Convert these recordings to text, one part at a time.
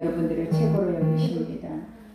여러분들을 최고로 여기십니다.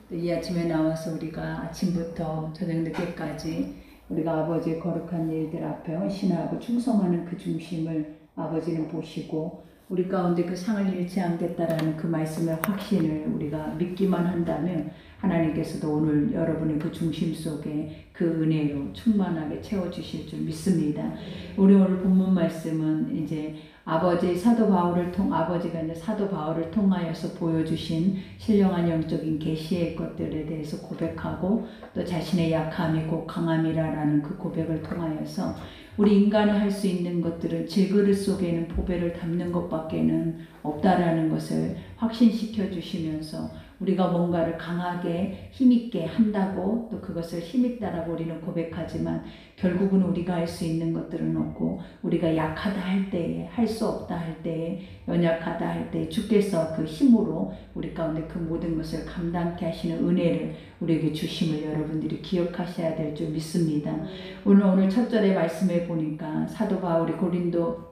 또 이 아침에 나와서 우리가 아침부터 저녁 늦게까지 우리가 아버지의 거룩한 일들 앞에 헌신하고 충성하는 그 중심을 아버지는 보시고 우리 가운데 그 상을 잃지 않겠다라는 그 말씀의 확신을 우리가 믿기만 한다면 하나님께서도 오늘 여러분의 그 중심 속에 그 은혜로 충만하게 채워주실 줄 믿습니다. 우리 오늘 본문 말씀은 이제 아버지가 이제 사도 바울을 통하여서 보여주신 신령한 영적인 계시의 것들에 대해서 고백하고 또 자신의 약함이 곧 강함이라는 그 고백을 통하여서 우리 인간이 할 수 있는 것들은 질그릇 속에는 보배를 담는 것밖에는 없다라는 것을 확신시켜 주시면서 우리가 뭔가를 강하게 힘있게 한다고 또 그것을 힘있다라고 우리는 고백하지만 결국은 우리가 할 수 있는 것들은 없고 우리가 약하다 할 때에 할 수 없다 할 때에 연약하다 할 때에 주께서 그 힘으로 우리 가운데 그 모든 것을 감당케 하시는 은혜를 우리에게 주심을 여러분들이 기억하셔야 될 줄 믿습니다. 오늘 첫 절의 말씀에 보니까 사도 바울이 고린도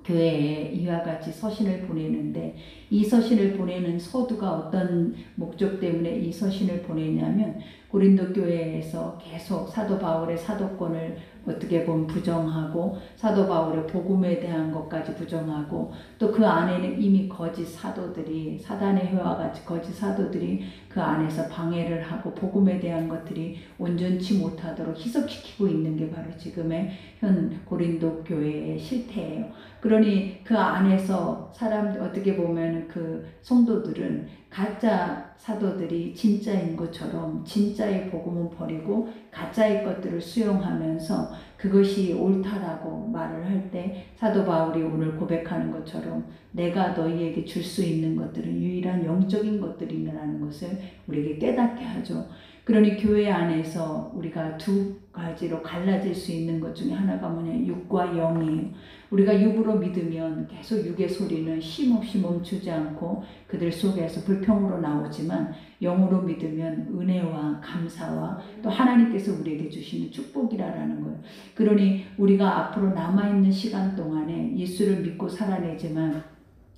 교회에 이와 같이 서신을 보내는데 이 서신을 보내는 서두가 어떤 목적 때문에 이 서신을 보내냐면 고린도 교회에서 계속 사도 바울의 사도권을 어떻게 보면 부정하고 사도 바울의 복음에 대한 것까지 부정하고 또 그 안에는 이미 거짓 사도들이 사단의 회와 같이 거짓 사도들이 그 안에서 방해를 하고 복음에 대한 것들이 온전치 못하도록 희석시키고 있는 게 바로 지금의 현 고린도 교회의 실태예요. 그러니 그 안에서 사람들 어떻게 보면 그 성도들은 가짜 사도들이 진짜인 것처럼 진짜의 복음은 버리고 가짜의 것들을 수용하면서 그것이 옳다라고 말을 할 때 사도 바울이 오늘 고백하는 것처럼 내가 너희에게 줄 수 있는 것들은 유일한 영적인 것들이라는 것을 우리에게 깨닫게 하죠. 그러니 교회 안에서 우리가 두 가지로 갈라질 수 있는 것 중에 하나가 뭐냐, 육과 영이에요. 우리가 육으로 믿으면 계속 육의 소리는 쉼없이 멈추지 않고 그들 속에서 불평으로 나오지만 영으로 믿으면 은혜와 감사와 또 하나님께서 우리에게 주시는 축복이라는 거예요. 그러니 우리가 앞으로 남아있는 시간 동안에 예수를 믿고 살아내지만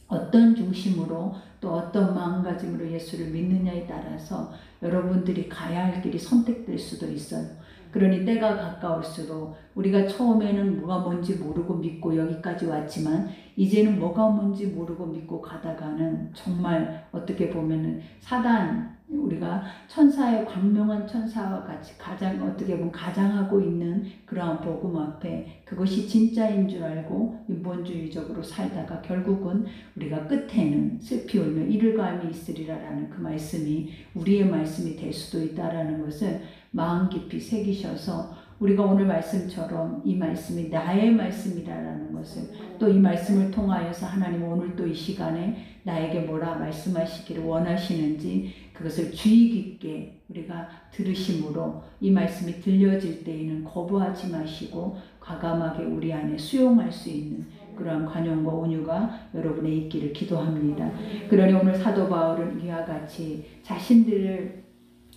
어떤 중심으로 또 어떤 마음가짐으로 예수를 믿느냐에 따라서 여러분들이 가야 할 길이 선택될 수도 있어요. 그러니 때가 가까울수록 우리가 처음에는 뭐가 뭔지 모르고 믿고 여기까지 왔지만 이제는 뭐가 뭔지 모르고 믿고 가다가는 정말 어떻게 보면은 사단, 우리가 천사의 광명한 천사와 같이 가장 어떻게 보면 가장하고 있는 그러한 복음 앞에 그것이 진짜인 줄 알고 인본주의적으로 살다가 결국은 우리가 끝에는 슬피 울며 이를감이 있으리라라는 그 말씀이 우리의 말씀이 될 수도 있다라는 것을 마음 깊이 새기셔서 우리가 오늘 말씀처럼 이 말씀이 나의 말씀이라는 것을 또 이 말씀을 통하여서 하나님 오늘 또 이 시간에 나에게 뭐라 말씀하시기를 원하시는지 그것을 주의 깊게 우리가 들으심으로 이 말씀이 들려질 때에는 거부하지 마시고 과감하게 우리 안에 수용할 수 있는 그러한 관용과 온유가 여러분의 있기를 기도합니다. 그러니 오늘 사도 바울은 이와 같이 자신들을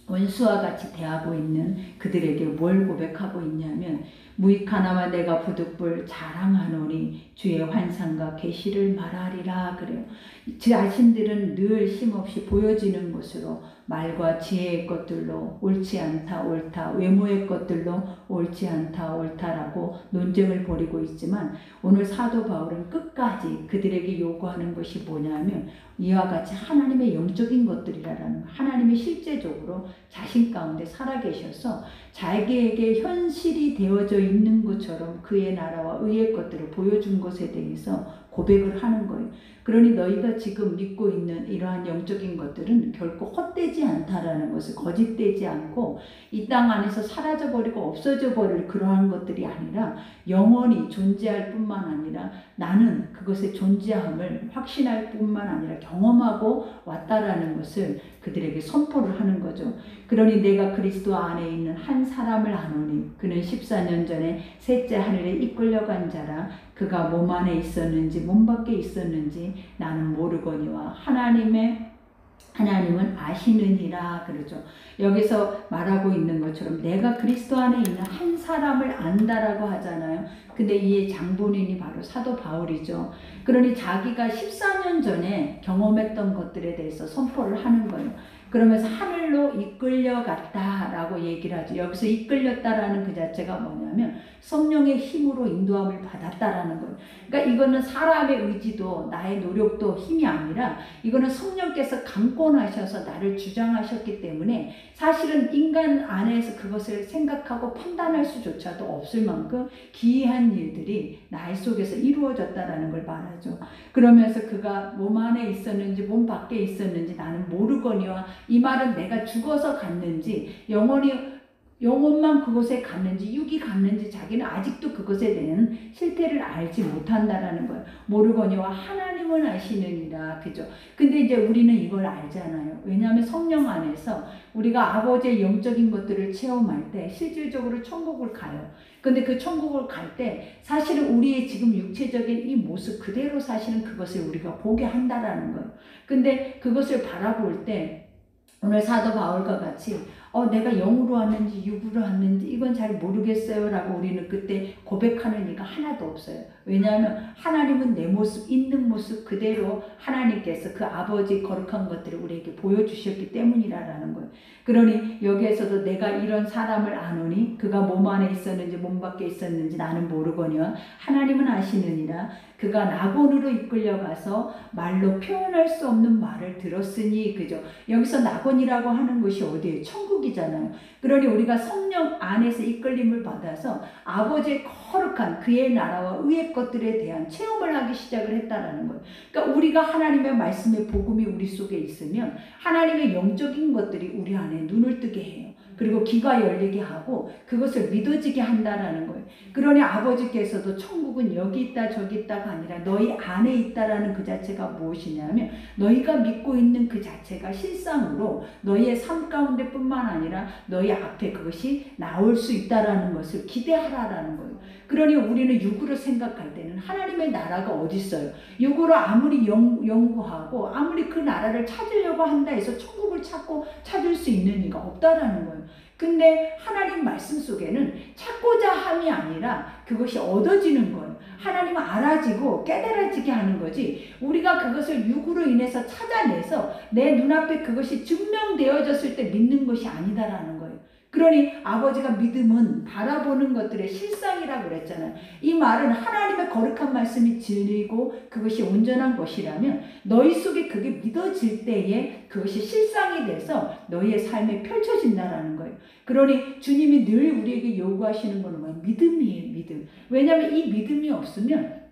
원수와 같이 대하고 있는 그들에게 뭘 고백하고 있냐면 무익하나마 내가 부득불 자랑하노니 주의 환상과 계시를 말하리라 그래요. 자신들은 늘 쉼없이 보여지는 것으로 말과 지혜의 것들로 옳지 않다 옳다 외모의 것들로 옳지 않다 옳다라고 논쟁을 벌이고 있지만 오늘 사도 바울은 끝까지 그들에게 요구하는 것이 뭐냐면 이와 같이 하나님의 영적인 것들이라는 하나님이 실제적으로 자신 가운데 살아계셔서 자기에게 현실이 되어져 있는 것처럼 그의 나라와 의의 것들을 보여준 것에 대해서 고백을 하는 거예요. 그러니 너희가 지금 믿고 있는 이러한 영적인 것들은 결코 헛되지 않다라는 것을 거짓되지 않고 이 땅 안에서 사라져버리고 없어져버릴 그러한 것들이 아니라 영원히 존재할 뿐만 아니라 나는 그것의 존재함을 확신할 뿐만 아니라 경험하고 왔다라는 것을 그들에게 선포를 하는 거죠. 그러니 내가 그리스도 안에 있는 한 사람을 아노니 그는 14년 전에 셋째 하늘에 이끌려간 자라 그가 몸 안에 있었는지 몸 밖에 있었는지 나는 모르거니와 하나님은 아시느니라 그러죠. 여기서 말하고 있는 것처럼 내가 그리스도 안에 있는 한 사람을 안다라고 하잖아요. 근데 이 장본인이 바로 사도 바울이죠. 그러니 자기가 14년 전에 경험했던 것들에 대해서 선포를 하는 거예요. 그러면서 하늘로 이끌려갔다라고 얘기를 하죠. 여기서 이끌렸다라는 그 자체가 뭐냐면 성령의 힘으로 인도함을 받았다라는 거예요. 그러니까 이거는 사람의 의지도 나의 노력도 힘이 아니라 이거는 성령께서 강권하셔서 나를 주장하셨기 때문에 사실은 인간 안에서 그것을 생각하고 판단할 수조차도 없을 만큼 기이한 일들이 나의 속에서 이루어졌다라는 걸 말하죠. 그러면서 그가 몸 안에 있었는지 몸 밖에 있었는지 나는 모르거니와, 이 말은 내가 죽어서 갔는지 영혼만 그곳에 갔는지 육이 갔는지 자기는 아직도 그것에 대한 실태를 알지 못한다라는 거예요. 모르거니와 하나님은 아시느니라. 그죠? 근데 이제 우리는 이걸 알잖아요. 왜냐하면 성령 안에서 우리가 아버지의 영적인 것들을 체험할 때 실질적으로 천국을 가요. 근데 그 천국을 갈 때 사실은 우리의 지금 육체적인 이 모습 그대로 사실은 그것을 우리가 보게 한다라는 거예요. 근데 그것을 바라볼 때 오늘 사도 바울과 같이 내가 영으로 왔는지 육으로 왔는지 이건 잘 모르겠어요 라고 우리는 그때 고백하는 이가 하나도 없어요. 왜냐하면 하나님은 내 모습, 있는 모습 그대로 하나님께서 그 아버지 거룩한 것들을 우리에게 보여주셨기 때문이라는 거예요. 그러니 여기에서도 내가 이런 사람을 아노니 그가 몸 안에 있었는지 몸 밖에 있었는지 나는 모르거니와 하나님은 아시느니라. 그가 낙원으로 이끌려가서 말로 표현할 수 없는 말을 들었으니. 그죠? 여기서 낙원이라고 하는 곳이 어디예요? 천국이잖아요. 그러니 우리가 성령 안에서 이끌림을 받아서 아버지의 거룩한 그의 나라와 의의 것들에 대한 체험을 하기 시작을 했다라는 거예요. 그러니까 우리가 하나님의 말씀의 복음이 우리 속에 있으면 하나님의 영적인 것들이 우리 안에 눈을 뜨게 해요. 그리고 귀가 열리게 하고 그것을 믿어지게 한다라는 거예요. 그러니 아버지께서도 천국은 여기 있다 저기 있다가 아니라 너희 안에 있다라는 그 자체가 무엇이냐면 너희가 믿고 있는 그 자체가 실상으로 너희의 삶 가운데 뿐만 아니라 너희 앞에 그것이 나올 수 있다라는 것을 기대하라라는 거예요. 그러니 우리는 육으로 생각할 때는 하나님의 나라가 어디 있어요? 육으로 아무리 연구하고 아무리 그 나라를 찾으려고 한다 해서 천국을 찾을 수 있는 이가 없다라는 거예요. 근데 하나님 말씀 속에는 찾고자 함이 아니라 그것이 얻어지는 거예요. 하나님은 알아지고 깨달아지게 하는 거지 우리가 그것을 육으로 인해서 찾아내서 내 눈앞에 그것이 증명되어졌을 때 믿는 것이 아니다라는 거예요. 그러니 아버지가 믿음은 바라보는 것들의 실상이라고 그랬잖아요. 이 말은 하나님의 거룩한 말씀이 진리고 그것이 온전한 것이라면 너희 속에 그게 믿어질 때에 그것이 실상이 돼서 너희의 삶에 펼쳐진다라는 거예요. 그러니 주님이 늘 우리에게 요구하시는 것은 뭐예요? 믿음이에요. 믿음. 왜냐하면 이 믿음이 없으면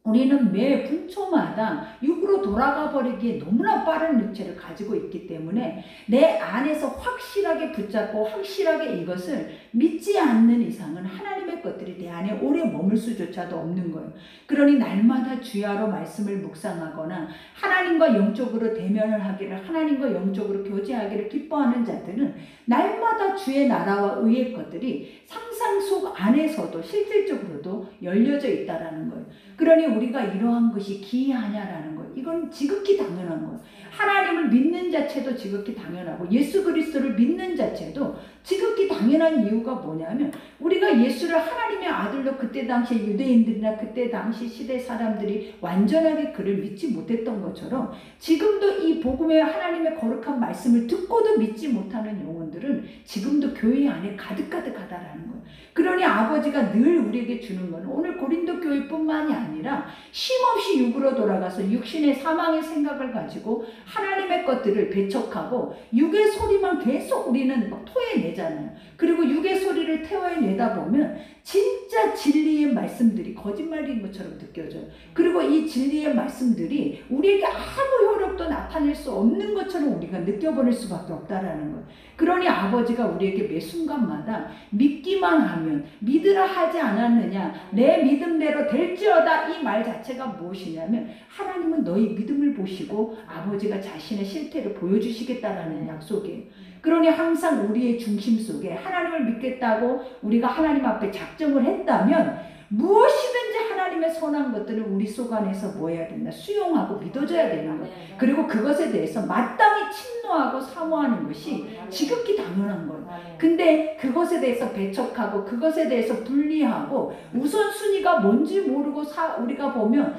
우리는 매 분초마다 육으로 돌아가 버리기에 너무나 빠른 육체를 가지고 있기 때문에 내 안에서 확실하게 붙잡고 확실하게 이것을 믿지 않는 이상은 하나님의 것들이 내 안에 오래 머물 수조차도 없는 거예요. 그러니 날마다 주야로 말씀을 묵상하거나 하나님과 영적으로 대면을 하기를 하나님과 영적으로 교제하기를 기뻐하는 자들은 날마다 주의 나라와 의의 것들이 상상 속 안에서도 실질적으로도 열려져 있다라는 거예요. 그러니 우리가 이러한 것이 기이하냐라는 거예요. 이건 지극히 당연한 거예요. 하나님을 믿는 자체도 지극히 당연하고 예수 그리스도를 믿는 자체도 지극히 당연한 이유가 뭐냐면 우리가 예수를 하나님의 아들로 그때 당시 유대인들이나 그때 당시 시대 사람들이 완전하게 그를 믿지 못했던 것처럼 지금도 이 복음의 하나님의 거룩한 말씀을 듣고도 믿지 못하는 영혼들은 지금도 교회 안에 가득가득하다라는 거예요. 그러니 아버지가 늘 우리에게 주는 건 오늘 고린도 교회뿐만이 아니라 쉼없이 육으로 돌아가서 육신의 사망의 생각을 가지고 하나님의 것들을 배척하고 육의 소리만 계속 우리는 막 토해내잖아요. 그리고 육의 소리를 태워내다 보면 진짜 진리의 말씀들이 거짓말인 것처럼 느껴져요. 그리고 이 진리의 말씀들이 우리에게 아무 효력도 나타낼 수 없는 것처럼 우리가 느껴버릴 수밖에 없다라는 거예요. 그러니 아버지가 우리에게 매 순간마다 믿기만 하면 믿으라 하지 않았느냐 내 믿음대로 될지어다 이 말 자체가 무엇이냐면 하나님은 너희 믿음을 보시고 아버지가 자신의 실태를 보여주시겠다라는 약속이에요. 그러니 항상 우리의 중심 속에 하나님을 믿겠다고 우리가 하나님 앞에 작정을 했다면 무엇이든지 하나님 하나님의 선한 것들을 우리 속 안에서 뭐 해야 된다? 수용하고 믿어줘야 되는 거예요. 그리고 그것에 대해서 마땅히 침노하고 사모하는 것이 지극히 당연한 거예요. 근데 그것에 대해서 배척하고 그것에 대해서 분리하고 우선순위가 뭔지 모르고 우리가 보면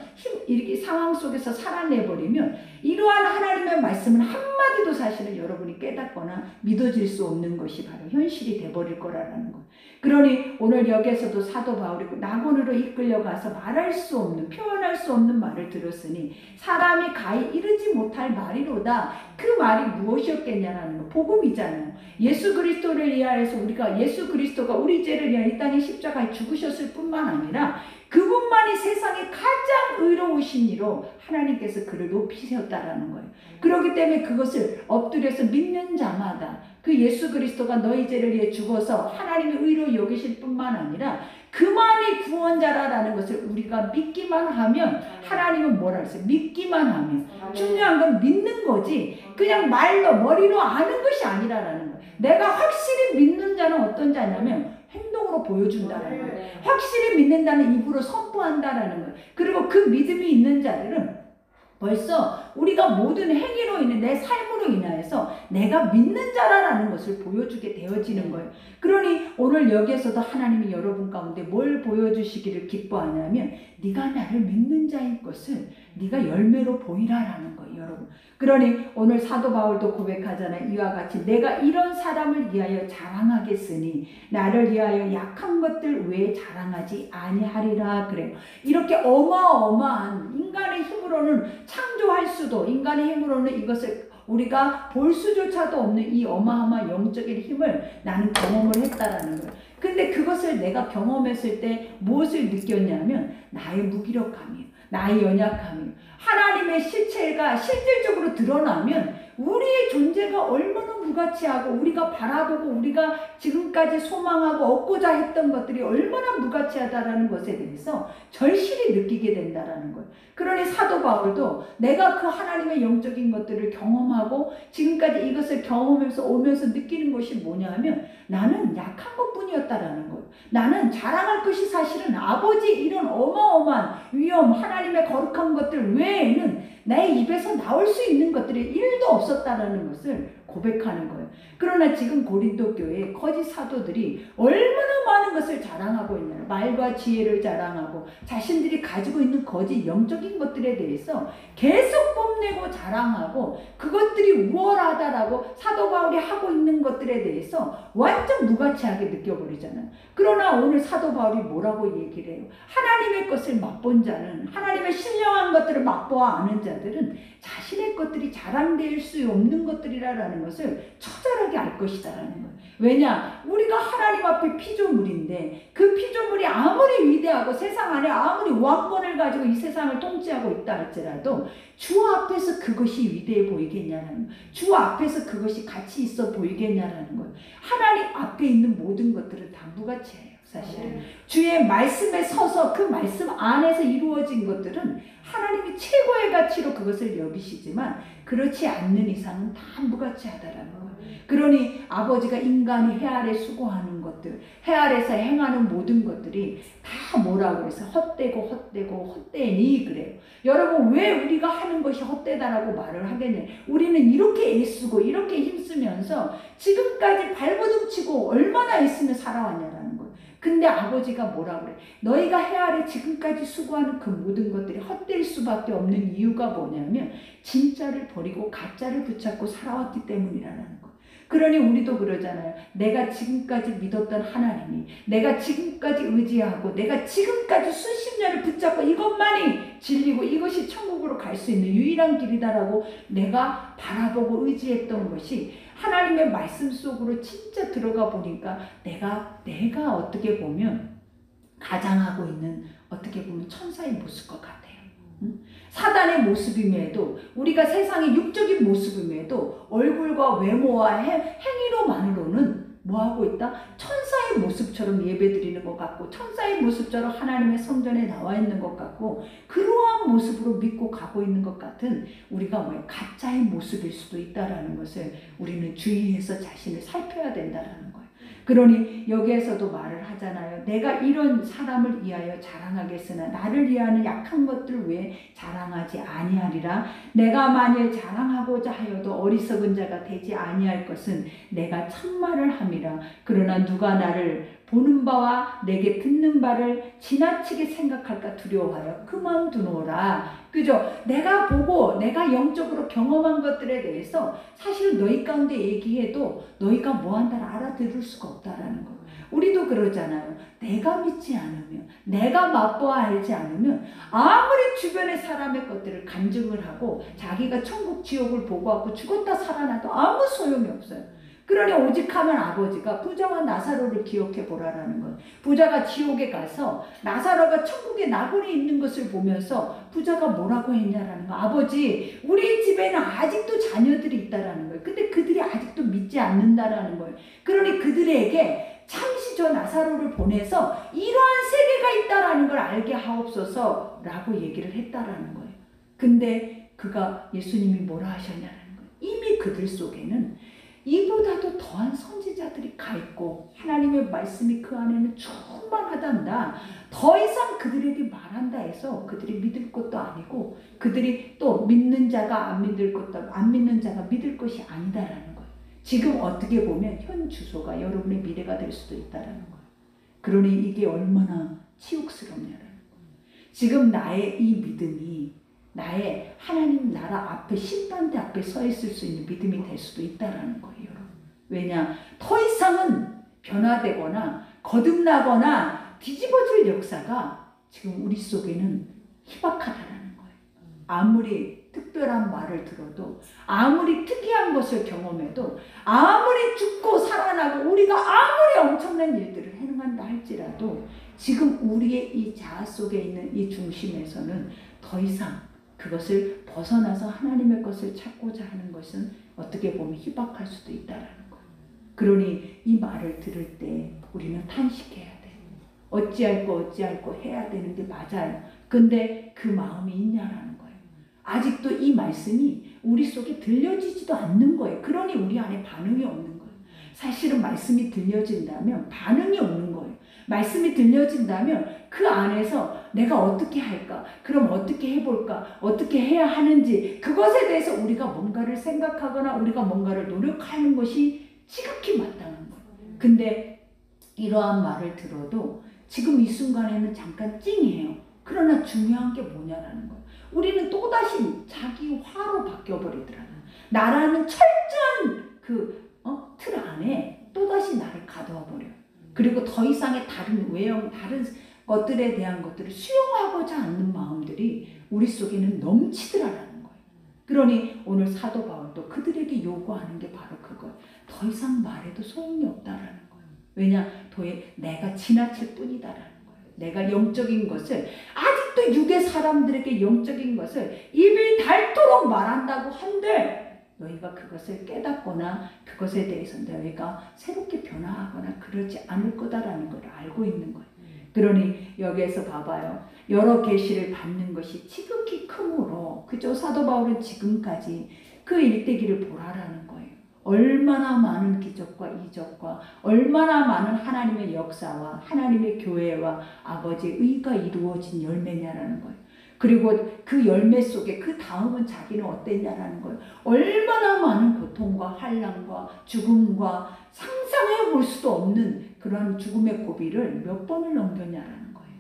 이렇게 상황 속에서 살아내버리면 이러한 하나님의 말씀은 한마디도 사실은 여러분이 깨닫거나 믿어질 수 없는 것이 바로 현실이 돼버릴 거라는 거예요. 그러니 오늘 여기에서도 사도 바울이 낙원으로 이끌려가서 말할 수 없는, 표현할 수 없는 말을 들었으니 사람이 가히 이르지 못할 말이로다. 그 말이 무엇이었겠냐라는 거, 복음이잖아요. 예수 그리스도를 위하여서 예수 그리스도가 우리 죄를 위하여 이 땅에 십자가에 죽으셨을 뿐만 아니라 그분만이 세상에 가장 의로우신 이로 하나님께서 그를 높이셨다라는 거예요. 그렇기 때문에 그것을 엎드려서 믿는 자마다 그 예수 그리스도가 너희 죄를 위해 죽어서 하나님의 의로 여기실 뿐만 아니라 그만이 구원자라는 것을 우리가 믿기만 하면, 하나님은 뭐라 했어요? 믿기만 하면. 중요한 건 믿는 거지 그냥 말로 머리로 아는 것이 아니라는 거예요. 내가 확실히 믿는 자는 어떤 자냐면 행동으로 보여준다는 거예요. 확실히 믿는다는 입으로 선포한다라는 거예요. 그리고 그 믿음이 있는 자들은 벌써 우리가 모든 행위로 인해 내 삶으로 인하여서 내가 믿는 자라는 것을 보여주게 되어지는 거예요. 그러니 오늘 여기에서도 하나님이 여러분 가운데 뭘 보여주시기를 기뻐하냐면 네가 나를 믿는 자인 것을 네가 열매로 보이라라는 거예요, 여러분. 그러니 오늘 사도 바울도 고백하잖아요. 이와 같이 내가 이런 사람을 위하여 자랑하겠으니 나를 위하여 약한 것들 외에 자랑하지 아니하리라 그래요. 이렇게 어마어마한 인간의 힘으로는 창조할 수도, 인간의 힘으로는 이것을 우리가 볼 수조차도 없는 이 어마어마한 영적인 힘을 나는 경험을 했다라는 거예요. 근데 그것을 내가 경험했을 때 무엇을 느꼈냐면 나의 무기력함이에요. 나의 연약함이에요. 하나님의 실체가 실질적으로 드러나면 우리의 존재가 얼마나 무가치하고 우리가 바라보고 우리가 지금까지 소망하고 얻고자 했던 것들이 얼마나 무가치하다라는 것에 대해서 절실히 느끼게 된다라는 거예요. 그러니 사도 바울도 내가 그 하나님의 영적인 것들을 경험하고 지금까지 이것을 경험하면서 오면서 느끼는 것이 뭐냐면 나는 약한 것뿐이었다라는 거예요. 나는 자랑할 것이 사실은 아버지 이런 어마어마한 위엄, 하나님의 거룩한 것들 외에는 내 입에서 나올 수 있는 것들이 1도 없었다라는 것을 고백하는 거예요. 그러나 지금 고린도 교회에 거짓 사도들이 얼마나 많은 것을 자랑하고 있나요? 말과 지혜를 자랑하고 자신들이 가지고 있는 거짓 영적인 것들에 대해서 계속 뽐내고 자랑하고 그것들이 우월하다라고 사도 바울이 하고 있는 것들에 대해서 완전 무가치하게 느껴버리잖아요. 그러나 오늘 사도 바울이 뭐라고 얘기를 해요? 하나님의 것을 맛본 자는, 하나님의 신령한 것들을 맛보아 아는 자들은 자신의 것들이 자랑될 수 없는 것들이라는 것을 처절하게 알 것이다라는 거예요. 왜냐? 우리가 하나님 앞에 피조물인데 그 피조물이 아무리 위대하고 세상 안에 아무리 왕권을 가지고 이 세상을 통치하고 있다 할지라도 주 앞에서 그것이 위대해 보이겠냐라는 거예요. 주 앞에서 그것이 가치 있어 보이겠냐라는 거예요. 하나님 앞에 있는 모든 것들은 다 무가치해요. 사실은 주의 말씀에 서서 그 말씀 안에서 이루어진 것들은 하나님이 최고의 가치로 그것을 여기시지만 그렇지 않는 이상은 다 무가치하다라는 거예요. 그러니 아버지가 인간이 해 아래 수고하는 것들, 해 아래서 행하는 모든 것들이 다 뭐라고 그래서 헛되고 헛되니 그래요. 여러분 왜 우리가 하는 것이 헛되다라고 말을 하겠냐. 우리는 이렇게 애쓰고 이렇게 힘쓰면서 지금까지 발버둥치고 얼마나 애쓰며 살아왔냐라는 거예요. 근데 아버지가 뭐라 그래? 너희가 해 아래 지금까지 수고하는 그 모든 것들이 헛될 수밖에 없는 이유가 뭐냐면 진짜를 버리고 가짜를 붙잡고 살아왔기 때문이라는 거예요. 그러니 우리도 그러잖아요. 내가 지금까지 믿었던 하나님이, 내가 지금까지 의지하고 내가 지금까지 수십 년을 붙잡고 이것만이 진리고 이것이 천국으로 갈 수 있는 유일한 길이다라고 내가 바라보고 의지했던 것이 하나님의 말씀 속으로 진짜 들어가 보니까 내가 어떻게 보면 가장하고 있는 어떻게 보면 천사의 모습 것 같아요. 사단의 모습임에도 우리가 세상의 육적인 모습임에도 얼굴과 외모와 행위로만으로는 뭐하고 있다? 천사의 모습처럼 예배드리는 것 같고 천사의 모습처럼 하나님의 성전에 나와 있는 것 같고 그러한 모습으로 믿고 가고 있는 것 같은 우리가 뭐예요? 가짜의 모습일 수도 있다라는 것을 우리는 주의해서 자신을 살펴야 된다라는 거예요. 그러니 여기에서도 말을 하잖아요. 내가 이런 사람을 위하여 자랑하겠으나 나를 위하는 약한 것들 외에 자랑하지 아니하리라. 내가 만일 자랑하고자 하여도 어리석은 자가 되지 아니할 것은 내가 참말을 함이라. 그러나 누가 나를 보는 바와 내게 듣는 바를 지나치게 생각할까 두려워하여 그 마음 두노라. 그죠? 내가 보고 내가 영적으로 경험한 것들에 대해서 사실 너희 가운데 얘기해도 너희가 뭐한다를 알아들을 수가 없다라는 거. 우리도 그러잖아요. 내가 믿지 않으면, 내가 맛보아 알지 않으면 아무리 주변의 사람의 것들을 간증을 하고 자기가 천국 지옥을 보고하고 죽었다 살아나도 아무 소용이 없어요. 그러니 오직 하면 아버지가 부자와 나사로를 기억해 보라라는 거예요. 부자가 지옥에 가서 나사로가 천국에 나그네 있는 것을 보면서 부자가 뭐라고 했냐라는 거. 아버지, 우리 집에는 아직도 자녀들이 있다라는 거예요. 근데 그들이 아직도 믿지 않는다라는 거예요. 그러니 그들에게 잠시 저 나사로를 보내서 이러한 세계가 있다라는 걸 알게 하옵소서 라고 얘기를 했다라는 거예요. 근데 그가 예수님이 뭐라 하셨냐라는 거예요. 이미 그들 속에는 이보다도 더한 선지자들이 가 있고 하나님의 말씀이 그 안에는 충만하단다. 더 이상 그들에게 말한다 해서 그들이 믿을 것도 아니고 그들이 또 믿는 자가 안 믿을 것도 안 믿는 자가 믿을 것이 아니다라는 거예요. 지금 어떻게 보면 현 주소가 여러분의 미래가 될 수도 있다라는 거예요. 그러니 이게 얼마나 치욕스럽냐라는 거예요. 지금 나의 이 믿음이 나의 하나님 나라 앞에 심판대 앞에 서 있을 수 있는 믿음이 될 수도 있다라는 거예요, 여러분. 왜냐? 더 이상은 변화되거나 거듭나거나 뒤집어질 역사가 지금 우리 속에는 희박하다라는 거예요. 아무리 특별한 말을 들어도, 아무리 특이한 것을 경험해도, 아무리 죽고 살아나고 우리가 아무리 엄청난 일들을 행한다 할지라도 지금 우리의 이 자아 속에 있는 이 중심에서는 더 이상 그것을 벗어나서 하나님의 것을 찾고자 하는 것은 어떻게 보면 희박할 수도 있다라는 거예요. 그러니 이 말을 들을 때 우리는 탄식해야 돼. 어찌할 거 해야 되는 게 맞아요. 근데 그 마음이 있냐라는 거예요. 아직도 이 말씀이 우리 속에 들려지지도 않는 거예요. 그러니 우리 안에 반응이 없는 거예요. 사실은 말씀이 들려진다면 반응이 오는 거예요. 말씀이 들려진다면 그 안에서 내가 어떻게 할까? 그럼 어떻게 해볼까? 어떻게 해야 하는지 그것에 대해서 우리가 뭔가를 생각하거나 우리가 뭔가를 노력하는 것이 지극히 마땅한 거예요. 근데 이러한 말을 들어도 지금 이 순간에는 잠깐 찡해요. 그러나 중요한 게 뭐냐라는 거예요. 우리는 또다시 자기 화로 바뀌어버리더라고요. 나라는 철저한 틀 안에 또다시 나를 가둬 버려요. 그리고 더 이상의 다른 외형, 다른 것들에 대한 것들을 수용하고자 하는 마음들이 우리 속에는 넘치더라라는 거예요. 그러니 오늘 사도 바울도 그들에게 요구하는 게 바로 그거예요. 더 이상 말해도 소용이 없다라는 거예요. 왜냐? 내가 지나칠 뿐이다라는 거예요. 내가 영적인 것을 아직도 육의 사람들에게 영적인 것을 입이 닳도록 말한다고 한들 너희가 그것을 깨닫거나 그것에 대해서 너희가 새롭게 변화하거나 그러지 않을 거다라는 걸 알고 있는 거예요. 그러니 여기에서 봐봐요. 여러 계시를 받는 것이 지극히 크므로 그저 사도 바울은 지금까지 그 일대기를 보라라는 거예요. 얼마나 많은 기적과 이적과 얼마나 많은 하나님의 역사와 하나님의 교회와 아버지의 의가 이루어진 열매냐라는 거예요. 그리고 그 열매 속에 그 다음은 자기는 어땠냐라는 거예요. 얼마나 많은 고통과 환난과 죽음과 상상해 볼 수도 없는 그런 죽음의 고비를 몇 번을 넘겼냐라는 거예요.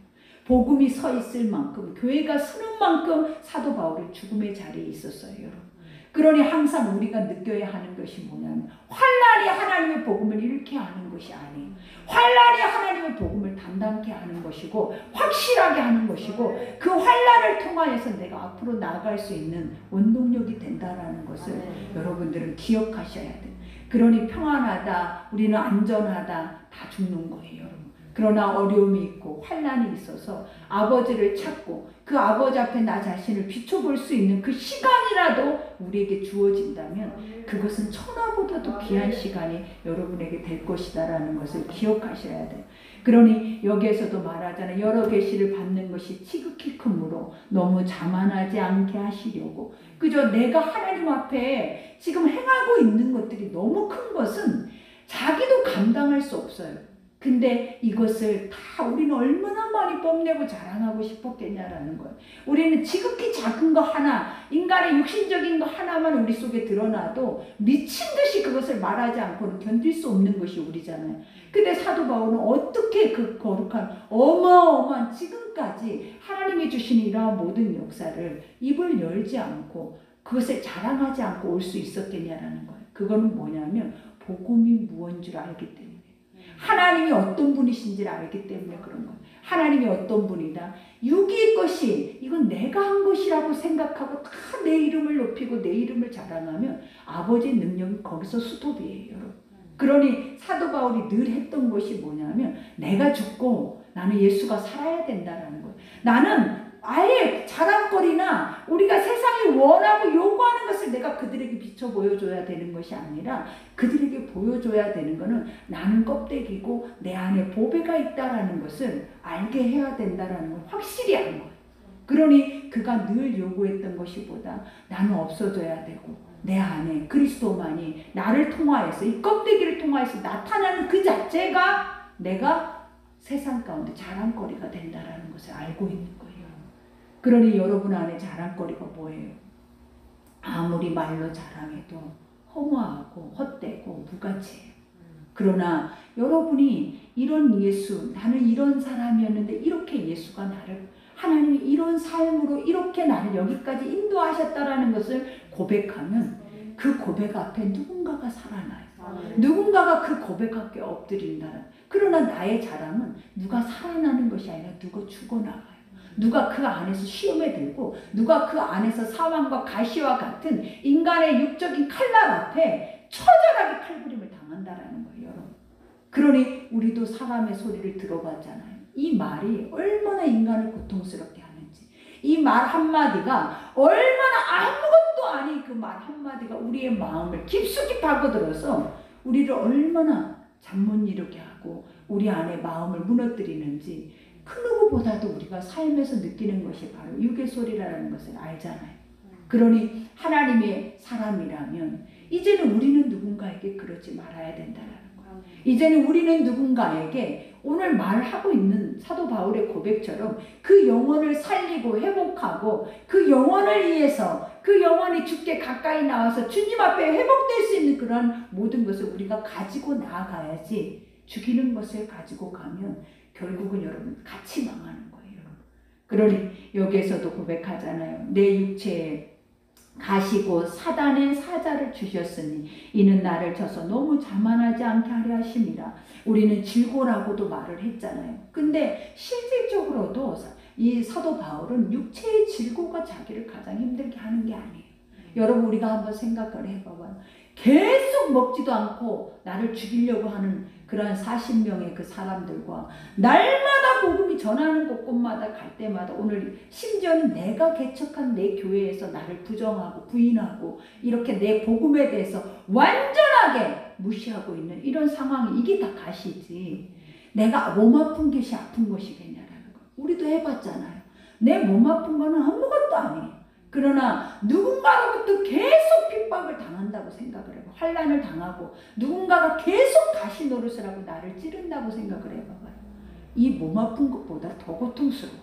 복음이 서 있을 만큼 교회가 서는 만큼 사도 바울이 죽음의 자리에 있었어요, 여러분. 그러니 항상 우리가 느껴야 하는 것이 뭐냐면 환난이 하나님의 복음을 잃게 하는 것이 아니에요. 환난이 하나님의 복음을 담담케 하는 것이고 확실하게 하는 것이고 그 환난을 통하여서 내가 앞으로 나아갈 수 있는 원동력이 된다라는 것을 여러분들은 기억하셔야 돼요. 그러니 평안하다, 우리는 안전하다, 다 죽는 거예요, 여러분. 그러나 어려움이 있고 환난이 있어서 아버지를 찾고 그 아버지 앞에 나 자신을 비춰볼 수 있는 그 시간이라도 우리에게 주어진다면 그것은 천하보다도 귀한 시간이 여러분에게 될 것이다라는 것을 기억하셔야 돼요. 그러니 여기에서도 말하잖아요. 여러 계시를 받는 것이 지극히 크므로 너무 자만하지 않게 하시려고. 그저 내가 하나님 앞에 지금 행하고 있는 것들이 너무 큰 것은 자기도 감당할 수 없어요. 근데 이것을 다 우리는 얼마나 많이 뽐내고 자랑하고 싶었겠냐라는 거예요. 우리는 지극히 작은 거 하나, 인간의 육신적인 거 하나만 우리 속에 드러나도 미친 듯이 그것을 말하지 않고는 견딜 수 없는 것이 우리잖아요. 근데 사도 바울은 어떻게 그 거룩한 어마어마한 지금까지 하나님이 주신 이러한 모든 역사를 입을 열지 않고 그것을 자랑하지 않고 올 수 있었겠냐라는 거예요. 그거는 뭐냐면 복음이 무언 줄 알기 때문에, 하나님이 어떤 분이신지를 알기 때문에 그런 거예요. 하나님이 어떤 분이다. 육의 것이 이건 내가 한 것이라고 생각하고 다 내 이름을 높이고 내 이름을 자랑하면 아버지의 능력이 거기서 스톱이에요, 여러분. 그러니 사도 바울이 늘 했던 것이 뭐냐면 내가 죽고 나는 예수가 살아야 된다라는 거예요. 나는 아예 자랑거리나 우리가 세상이 원하고 요구하는 것을 내가 그들에게 비춰 보여줘야 되는 것이 아니라 그들에게 보여줘야 되는 것은 나는 껍데기고 내 안에 보배가 있다라는 것을 알게 해야 된다라는 걸 확실히 한 거예요. 그러니 그가 늘 요구했던 것이 보다 나는 없어져야 되고 내 안에 그리스도만이 나를 통하여서 이 껍데기를 통하여서 나타나는 그 자체가 내가 세상 가운데 자랑거리가 된다라는 것을 알고 있는 거예요. 그러니 여러분 안에 자랑거리가 뭐예요? 아무리 말로 자랑해도 허무하고 헛되고 무가치예요. 그러나 여러분이 이런 예수, 나는 이런 사람이었는데 이렇게 예수가 나를, 하나님이 이런 삶으로 이렇게 나를 여기까지 인도하셨다라는 것을 고백하면 그 고백 앞에 누군가가 살아나요. 누군가가 그 고백 앞에 엎드린다는. 그러나 나의 자랑은 누가 살아나는 것이 아니라 누가 죽어나가요. 누가 그 안에서 시험에 들고 누가 그 안에서 사망과 가시와 같은 인간의 육적인 칼날 앞에 처절하게 칼부림을 당한다라는 거예요, 여러분. 그러니 우리도 사람의 소리를 들어봤잖아요. 이 말이 얼마나 인간을 고통스럽게 하는지, 이 말 한마디가 얼마나 아무것도 아닌 그 말 한마디가 우리의 마음을 깊숙이 파고들어서 우리를 얼마나 잠 못 이루게 하고 우리 안에 마음을 무너뜨리는지 그 누구보다도 우리가 삶에서 느끼는 것이 바로 육의 소리라는 것을 알잖아요. 그러니 하나님의 사람이라면 이제는 우리는 누군가에게 그러지 말아야 된다는 거예요. 이제는 우리는 누군가에게 오늘 말하고 있는 사도 바울의 고백처럼 그 영혼을 살리고 회복하고 그 영혼을 위해서 그 영혼이 주께 가까이 나와서 주님 앞에 회복될 수 있는 그런 모든 것을 우리가 가지고 나아가야지, 죽이는 것을 가지고 가면 결국은 여러분 같이 망하는 거예요. 그러니 여기에서도 고백하잖아요. 내 육체에 가시고 사단의 사자를 주셨으니 이는 나를 쳐서 너무 자만하지 않게 하려 하심이라. 우리는 질고라고도 말을 했잖아요. 근데 실질적으로도 이 사도 바울은 육체의 질고가 자기를 가장 힘들게 하는 게 아니에요. 여러분 우리가 한번 생각을 해봐봐요. 계속 먹지도 않고 나를 죽이려고 하는 그러한 40명의 그 사람들과 날마다 복음이 전하는 곳곳마다 갈 때마다 오늘 심지어는 내가 개척한 내 교회에서 나를 부정하고 부인하고 이렇게 내 복음에 대해서 완전하게 무시하고 있는 이런 상황이, 이게 다 가시지 내가 몸 아픈 것이 아픈 것이겠냐라는 거. 우리도 해봤잖아요. 내 몸 아픈 거는 아무것도 아니에요. 그러나 누군가로부터 계속 핍박을 당한다고 생각을 해봐. 환난을 당하고 누군가가 계속 가시 노릇을 하고 나를 찌른다고 생각을 해봐봐요. 이 몸 아픈 것보다 더 고통스러워요.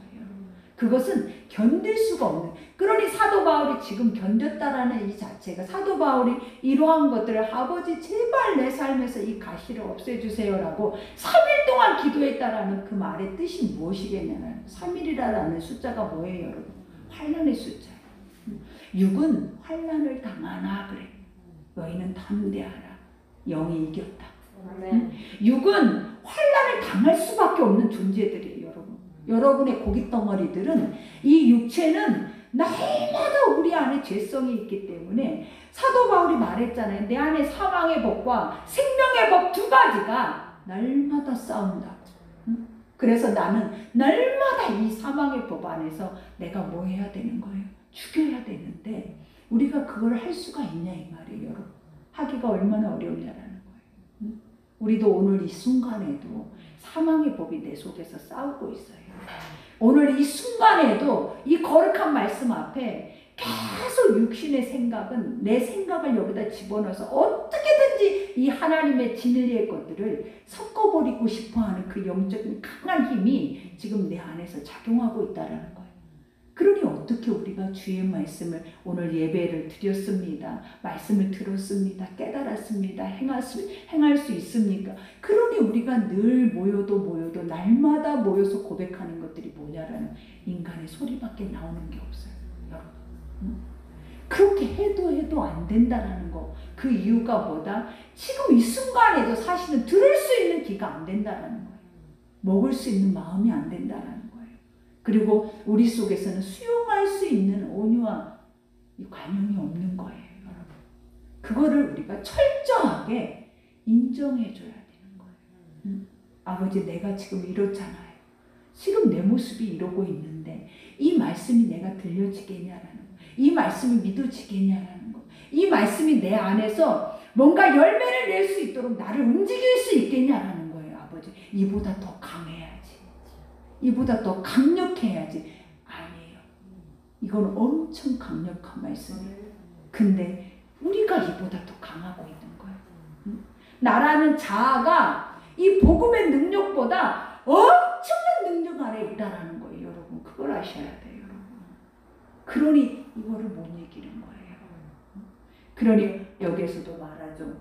그것은 견딜 수가 없는. 그러니 사도 바울이 지금 견뎠다라는 이 자체가, 사도 바울이 이러한 것들을 아버지 제발 내 삶에서 이 가시를 없애주세요라고 3일 동안 기도했다라는 그 말의 뜻이 무엇이겠냐는, 3일이라는 숫자가 뭐예요, 여러분? 환난의 숫자. 육은 환난을 당하나 그래. 너희는 담대하라. 영이 이겼다. 응? 육은 환난을 당할 수밖에 없는 존재들이에요, 여러분. 여러분의 고깃덩어리들은 이 육체는 날마다 우리 안에 죄성이 있기 때문에 사도 바울이 말했잖아요. 내 안에 사망의 법과 생명의 법 두 가지가 날마다 싸운다고. 응? 그래서 나는 날마다 이 사망의 법 안에서 내가 뭐 해야 되는 거예요? 죽여야 되는데 우리가 그걸 할 수가 있냐 이 말이에요, 여러분. 하기가 얼마나 어려우냐라는 거예요. 응? 우리도 오늘 이 순간에도 사망의 법이 내 속에서 싸우고 있어요. 오늘 이 순간에도 이 거룩한 말씀 앞에 계속 육신의 생각은 내 생각을 여기다 집어넣어서 어떻게든 뭐든지 이 하나님의 진리의 것들을 섞어버리고 싶어하는 그 영적인 강한 힘이 지금 내 안에서 작용하고 있다는 거예요. 그러니 어떻게 우리가 주의 말씀을 오늘 예배를 드렸습니다. 말씀을 들었습니다. 깨달았습니다. 행할 수 있습니까? 그러니 우리가 늘 모여도 날마다 모여서 고백하는 것들이 뭐냐라는 인간의 소리밖에 나오는 게 없어요. 여러분. 그렇게 해도 안 된다라는 거. 그 이유가 뭐다? 지금 이 순간에도 사실은 들을 수 있는 귀가 안 된다라는 거예요. 먹을 수 있는 마음이 안 된다라는 거예요. 그리고 우리 속에서는 수용할 수 있는 온유와 관용이 없는 거예요, 여러분. 그거를 우리가 철저하게 인정해 줘야 되는 거예요. 아버지, 내가 지금 이렇잖아요. 지금 내 모습이 이러고 있는데 이 말씀이 내가 들려지겠냐라는 거. 이 말씀이 믿어지겠냐라는 거. 이 말씀이 내 안에서 뭔가 열매를 낼 수 있도록 나를 움직일 수 있겠냐라는 거예요, 아버지. 이보다 더 강해야지. 이보다 더 강력해야지. 아니에요. 이건 엄청 강력한 말씀이에요. 근데 우리가 이보다 더 강하고 있는 거예요. 나라는 자아가 이 복음의 능력보다 엄청난 능력 아래 있다라는 거예요, 여러분. 그걸 아셔야 돼요, 여러분. 그러니 이거를 못 이기는 거예요. 그러니 여기에서도 말하죠.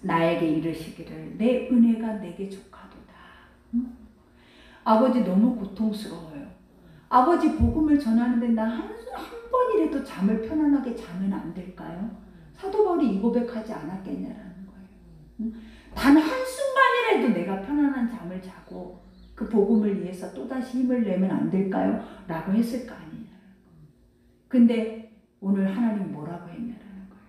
나에게 이르시기를 내 은혜가 내게 족하도다. 아버지, 너무 고통스러워요. 아버지, 복음을 전하는데 나 한 번이라도 잠을 편안하게 자면 안 될까요? 사도 바울이 이 고백하지 않았겠냐라는 거예요. 단 한순간이라도 내가 편안한 잠을 자고 그 복음을 위해서 또다시 힘을 내면 안 될까요? 라고 했을 거 아니냐. 근데 오늘 하나님 뭐라고 했냐라는 거예요.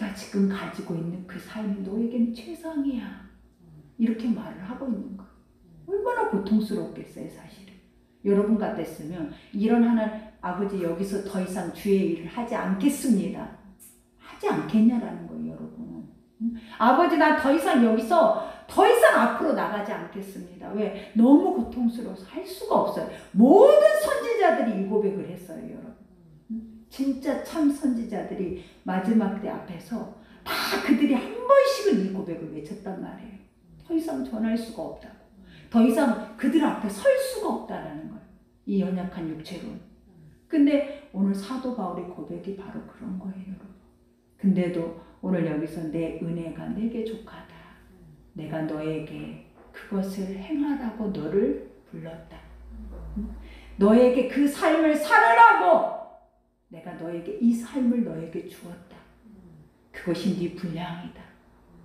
네가 지금 가지고 있는 그 삶이 너에겐 최상이야. 이렇게 말을 하고 있는 거예요. 얼마나 고통스럽겠어요, 사실은. 여러분 같았으면 이런 하나님, 아버지 여기서 더 이상 주의 일을 하지 않겠습니다. 하지 않겠냐라는 거예요, 여러분. 아버지, 나 더 이상 여기서 더 이상 앞으로 나가지 않겠습니다. 왜? 너무 고통스러워서 할 수가 없어요. 모든 선지자들이 이 고백을 했어요, 여러분. 진짜 참 선지자들이 마지막 때 앞에서 다 그들이 한 번씩은 이 고백을 외쳤단 말이에요. 더 이상 전할 수가 없다고. 더 이상 그들 앞에 설 수가 없다라는 거예요. 이 연약한 육체로는. 근데 오늘 사도 바울의 고백이 바로 그런 거예요, 여러분. 근데도 오늘 여기서 내 은혜가 내게 족하다. 내가 너에게 그것을 행하라고 너를 불렀다. 너에게 그 삶을 살으라고 내가 너에게 이 삶을 너에게 주었다. 그것이 네 분량이다.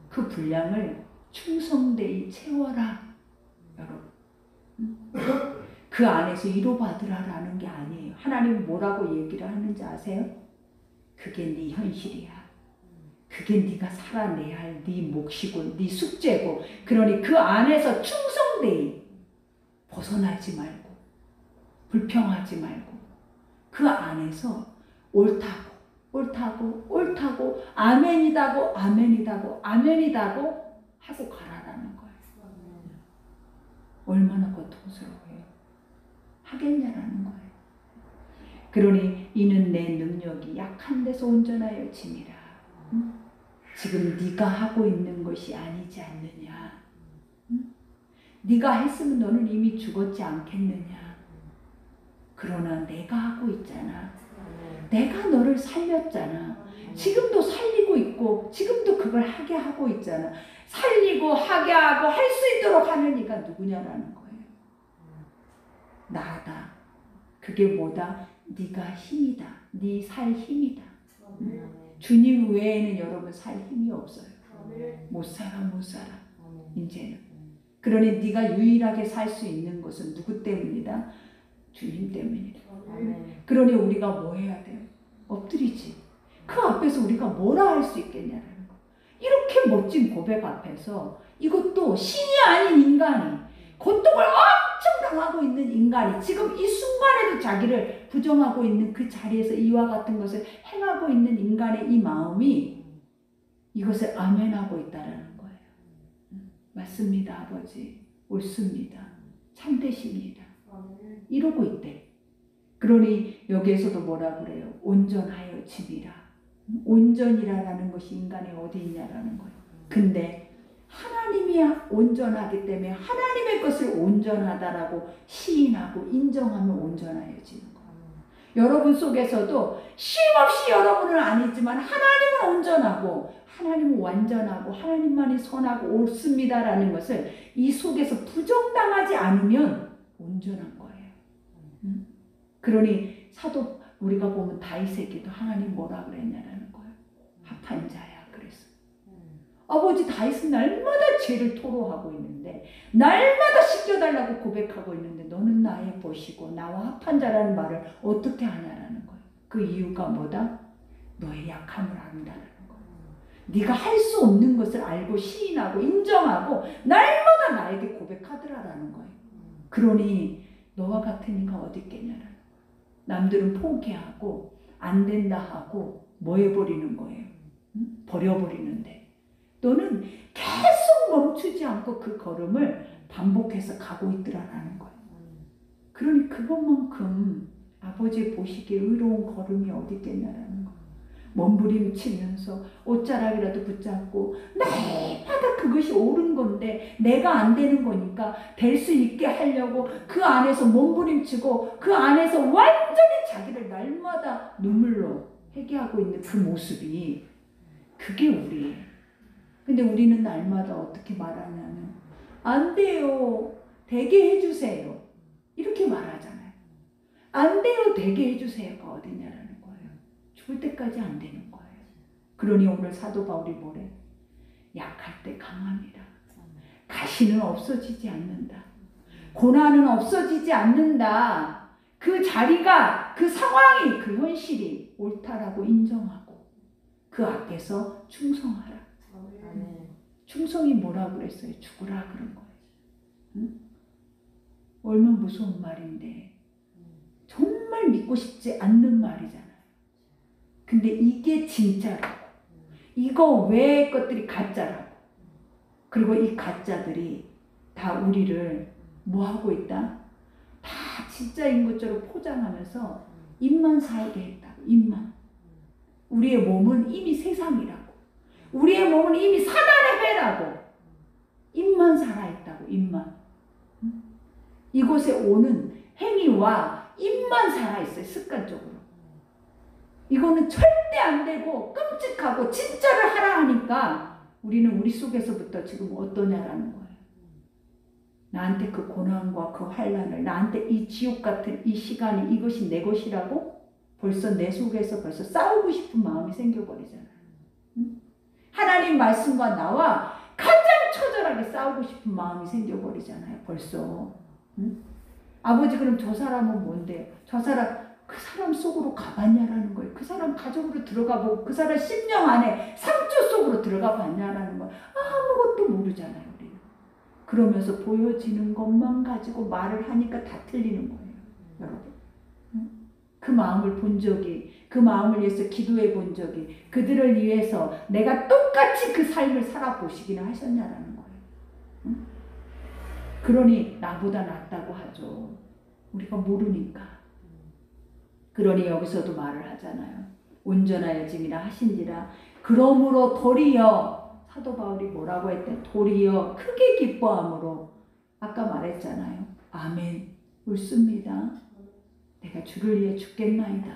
그 분량을 충성되이 채워라. 여러분, 그 안에서 위로받으라라는 게 아니에요. 하나님은 뭐라고 얘기를 하는지 아세요? 그게 네 현실이야. 그게 네가 살아내야 할 네 몫이고 네 숙제고. 그러니 그 안에서 충성되이 벗어나지 말고 불평하지 말고 그 안에서 옳다고 아멘이다고 하고 가라라는 거예요. 얼마나 고통스러워요. 하겠냐라는 거예요. 그러니 이는 내 능력이 약한 데서 온전하여 짐이라. 지금 네가 하고 있는 것이 아니지 않느냐. 네가 했으면 너는 이미 죽었지 않겠느냐. 그러나 내가 하고 있잖아. 내가 너를 살렸잖아. 지금도 살리고 있고 지금도 그걸 하게 하고 있잖아. 살리고 하게 하고 할 수 있도록 하는 이가 누구냐라는 거예요. 나다. 그게 뭐다? 네가 힘이다. 네 살 힘이다. 주님 외에는 여러분 살 힘이 없어요. 못 살아. 이제는. 그러니 네가 유일하게 살 수 있는 것은 누구 때문이다? 주님 때문이다. 그러니 우리가 뭐 해야 돼요? 엎드리지. 그 앞에서 우리가 뭐라 할 수 있겠냐라는 거. 이렇게 멋진 고백 앞에서 이것도 신이 아닌 인간이 고통을 엄청 당하고 있는 인간이 지금 이 순간에도 자기를 부정하고 있는 그 자리에서 이와 같은 것을 행하고 있는 인간의 이 마음이 이것을 아멘하고 있다라는 거예요. 맞습니다, 아버지. 옳습니다. 참되십니다. 이러고 있대. 그러니 여기에서도 뭐라 그래요? 온전하여 짐이라. 온전이라는 것이 인간에 어디 있냐라는 거예요. 근데 하나님이 온전하기 때문에 하나님의 것을 온전하다라고 시인하고 인정하면 온전해지는 거예요. 여러분 속에서도 쉼없이 여러분은 아니지만 하나님은 온전하고 하나님은 완전하고 하나님만이 선하고 옳습니다라는 것을 이 속에서 부정당하지 않으면 온전한 거예요. 그러니 사도 우리가 보면 다윗에게도 하나님 뭐라 그랬냐라는 거예요. 합한 자야 그랬어. 아버지 다윗은 날마다 죄를 토로하고 있는데 날마다 씻겨달라고 고백하고 있는데 너는 나의 벗이고 나와 합한 자라는 말을 어떻게 하냐라는 거예요. 그 이유가 뭐다? 너의 약함을 안다는 거예요. 네가 할 수 없는 것을 알고 시인하고 인정하고 날마다 나에게 고백하더라라는 거예요. 그러니 너와 같은 이가 어디 있겠냐라는 거예요. 남들은 포기하고 안 된다 하고 뭐 해버리는 거예요. 버려버리는데 너는 계속 멈추지 않고 그 걸음을 반복해서 가고 있더라라는 거예요. 그러니 그것만큼 아버지의 보시기에 의로운 걸음이 어디 있겠냐라는 거예요. 몸부림치면서 옷자락이라도 붙잡고 날마다 그것이 옳은 건데 내가 안 되는 거니까 될 수 있게 하려고 그 안에서 몸부림치고 그 안에서 완전히 자기를 날마다 눈물로 회개하고 있는 그 모습이 그게 우리예요. 근데 우리는 날마다 어떻게 말하냐면 안 돼요. 되게 해주세요. 이렇게 말하잖아요. 안 돼요. 되게 해주세요가 어디냐라는 거예요. 죽을 때까지 안 되는 거예요. 그러니 오늘 사도 바울이 뭐래? 약할 때 강합니다. 가시는 없어지지 않는다. 고난은 없어지지 않는다. 그 자리가 그 상황이 그 현실이 옳다라고 인정하고 그 앞에서 충성하라. 충성이 뭐라고 그랬어요? 죽으라 그런 거예요. 응? 얼마나 무서운 말인데 정말 믿고 싶지 않는 말이잖아요. 근데 이게 진짜라고. 이거 외의 것들이 가짜라고. 그리고 이 가짜들이 다 우리를 뭐 하고 있다? 다 진짜인 것처럼 포장하면서 입만 살게 했다고. 입만. 우리의 몸은 이미 세상이라고. 우리의 몸은 이미 사단의 회라고. 입만 살아있다고. 입만. 이곳에 오는 행위와 입만 살아있어요. 습관적으로. 이거는 절대 안 되고 끔찍하고 진짜를 하라 하니까 우리는 우리 속에서부터 지금 어떠냐라는 거예요. 나한테 그 고난과 그 환난을, 나한테 이 지옥 같은 이 시간이 이것이 내 것이라고 벌써 내 속에서 벌써 싸우고 싶은 마음이 생겨버리잖아요. 하나님 말씀과 나와 가장 처절하게 싸우고 싶은 마음이 생겨버리잖아요. 벌써. 아버지 그럼 저 사람은 뭔데요? 저 사람 그 사람 속으로 가봤냐라는 거예요. 그 사람 가족으로 들어가 보고 그 사람 심령 안에 상처 속으로 들어가 봤냐라는 거예요. 아무것도 모르잖아요. 우리는. 그러면서 보여지는 것만 가지고 말을 하니까 다 틀리는 거예요. 여러분. 그 마음을 본 적이, 그 마음을 위해서 기도해 본 적이, 그들을 위해서 내가 똑같이 그 삶을 살아보시기나 하셨냐라는 거예요. 그러니 나보다 낫다고 하죠. 우리가 모르니까. 그러니 여기서도 말을 하잖아요. 온전하여짐이라 하신지라. 그러므로 도리어, 사도 바울이 뭐라고 했대? 도리어 크게 기뻐함으로. 아까 말했잖아요. 아멘. 옳습니다. 내가 주를 위해 죽겠나이다.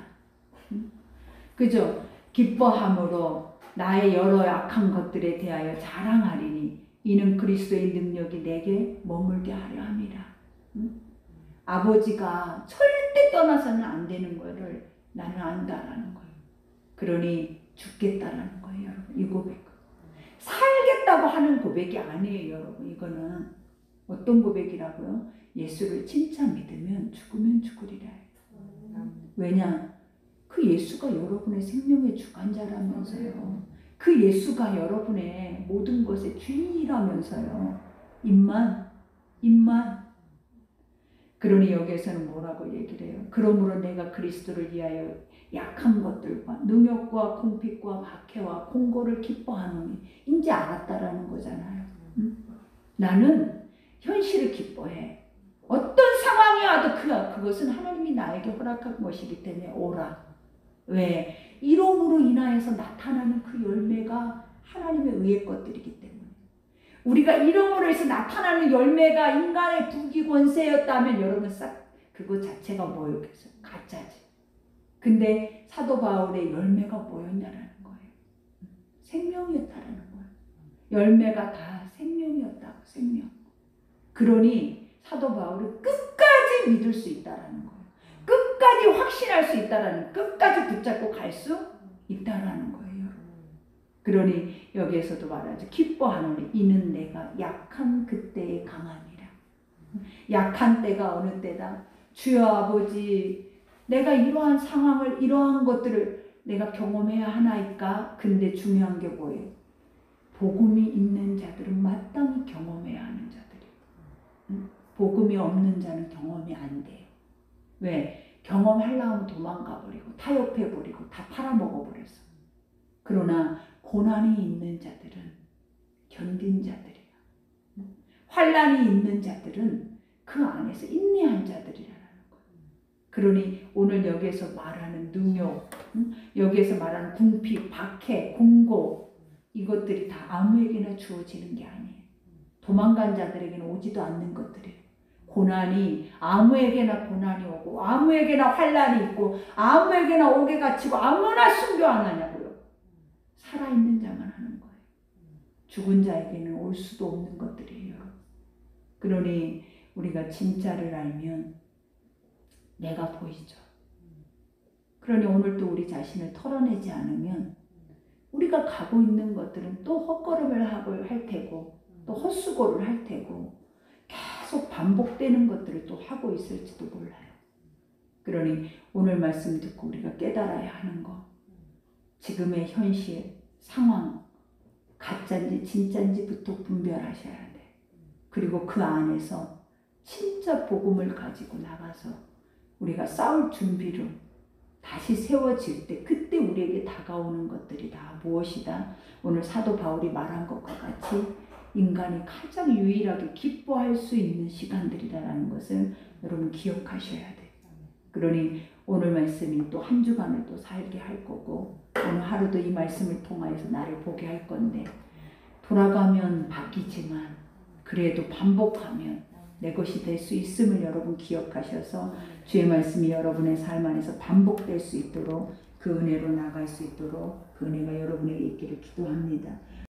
그죠? 기뻐함으로 나의 여러 악한 것들에 대하여 자랑하리니 이는 그리스도의 능력이 내게 머물게 하려 함이라. 아버지가 절대 떠나서는 안 되는 거를 나는 안다라는 거예요. 그러니 죽겠다라는 거예요, 여러분. 이 고백. 살겠다고 하는 고백이 아니에요, 여러분. 이거는 어떤 고백이라고요? 예수를 진짜 믿으면 죽으면 죽으리라. 왜냐? 그 예수가 여러분의 생명의 주관자라면서요. 그 예수가 여러분의 모든 것의 주인이라면서요. 입만. 그러니 여기에서는 뭐라고 얘기를 해요? 그러므로 내가 그리스도를 위하여 약한 것들과 능욕과 궁핍과 박해와 공고를 기뻐하노니 이제 알았다라는 거잖아요. 나는 현실을 기뻐해. 어떤 상황이 와도 그것은 하나님이 나에게 허락한 것이기 때문에 오라. 왜? 이름으로 인하여서 나타나는 그 열매가 하나님의 의의 것들이기 때문에. 우리가 이름으로 해서 나타나는 열매가 인간의 부귀 권세였다면 여러분 싹 그거 자체가 뭐였겠어요? 가짜지. 근데 사도 바울의 열매가 뭐였냐라는 거예요. 생명이었다라는 거예요. 열매가 다 생명이었다고. 생명. 그러니 사도 바울은 끝까지 믿을 수 있다라는 거예요. 끝까지 확신할 수 있다라는, 끝까지 붙잡고 갈 수 있다라는 거예요. 그러니 여기에서도 말하죠. 기뻐하노니 이는 내가 약한 그때에 강함이라. 약한 때가 어느 때다? 주여 아버지, 내가 이러한 상황을, 이러한 것들을 내가 경험해야 하나이까? 근데 중요한 게 뭐예요? 복음이 있는 자들은 마땅히 경험해야 하는 자들이에요. 복음이 없는 자는 경험이 안 돼요. 왜? 경험하려고 하면 도망가 버리고 타협해 버리고 다 팔아먹어 버렸어. 그러나 고난이 있는 자들은 견딘 자들이야. 환난이 있는 자들은 그 안에서 인내한 자들이라는 거예요. 그러니 오늘 여기에서 말하는 능욕, 여기에서 말하는 궁핍, 박해, 공고, 이것들이 다 아무에게나 주어지는 게 아니에요. 도망간 자들에게는 오지도 않는 것들이에요. 고난이 아무에게나 고난이 오고 아무에게나 환난이 있고 아무에게나 옥에 갇히고 아무나 순교 안 하냐고요. 살아있는 자만 하는 거예요. 죽은 자에게는 올 수도 없는 것들이에요. 그러니 우리가 진짜를 알면 내가 보이죠. 그러니 오늘 또 우리 자신을 털어내지 않으면 우리가 가고 있는 것들은 또 헛걸음을 할 테고 또 헛수고를 할 테고 계속 반복되는 것들을 또 하고 있을지도 몰라요. 그러니 오늘 말씀 듣고 우리가 깨달아야 하는 거, 지금의 현실, 상황, 가짜인지 진짜인지부터 분별하셔야 돼. 그리고 그 안에서 진짜 복음을 가지고 나가서 우리가 싸울 준비로 다시 세워질 때 그때 우리에게 다가오는 것들이 다 무엇이다? 오늘 사도 바울이 말한 것과 같이 인간이 가장 유일하게 기뻐할 수 있는 시간들이라는 것을 여러분 기억하셔야 돼요. 그러니 오늘 말씀이 또 한 주간을 또 살게 할 거고 오늘 하루도 이 말씀을 통하여서 나를 보게 할 건데 돌아가면 바뀌지만 그래도 반복하면 내 것이 될 수 있음을 여러분 기억하셔서 주의 말씀이 여러분의 삶 안에서 반복될 수 있도록 그 은혜로 나갈 수 있도록 그 은혜가 여러분에게 있기를 기도합니다.